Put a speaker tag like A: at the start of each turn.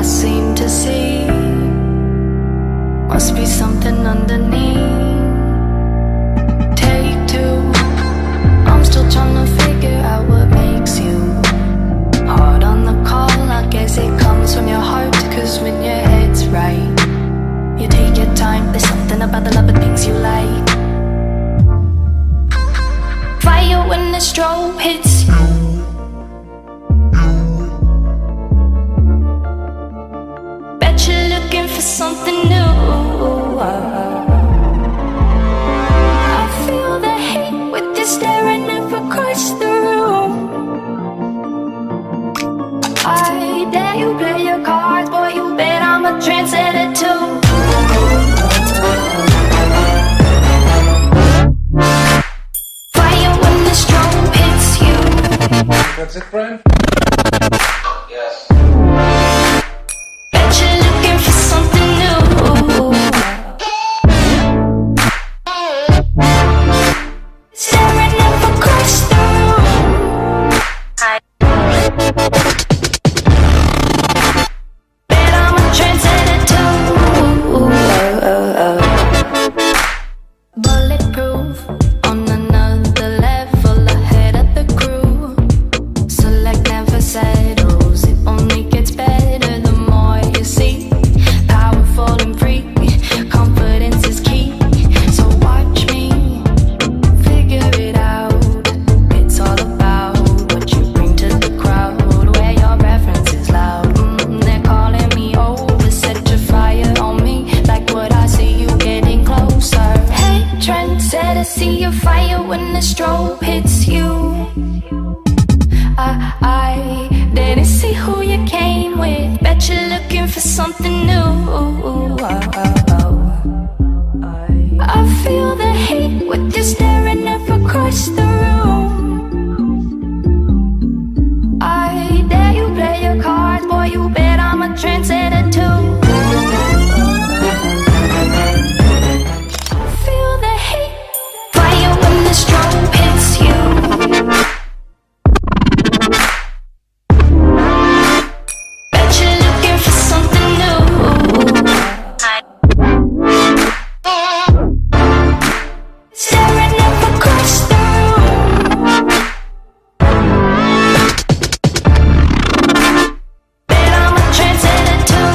A: seem to see must be something underneath. Take two, I'm still trying to figure out what makes you hard on the call. I guess it comes from your heart, cause when your head's right, you take your time. There's something about the love of things you like. Fire when the strobe hits you. Bet you're looking for something new. I feel the hate with you staring up across the room. I dare you play your cards, boy, you bet I'm a trendsetter too. Fire when the strobe hits you.
B: That's it, friend? Yes.
A: Bet you're looking for something new. Staring up across the room. Bet I'm a trendsetter too. Bulletproof on another level, ahead of the crew. Select never settles, it only gets better the more you see. Powerful and free, confidence is key. So watch me figure it out. It's all about what you bring to the crowd, where your reference is loud. They're calling me over, set your fire on me, like what I see you getting closer. Hey, trendsetter, see your fire when the strobe hits you. I didn't see who you came with. Bet you're looking for something new. I feel the hate with you staring up across the room. I dare you play your cards, boy, you bet I'm a trendsetter too. I feel the hate, fire when the strobe hits you. Bet you're looking for something new. Staring up across the room. Bet I'm a trendsetter too.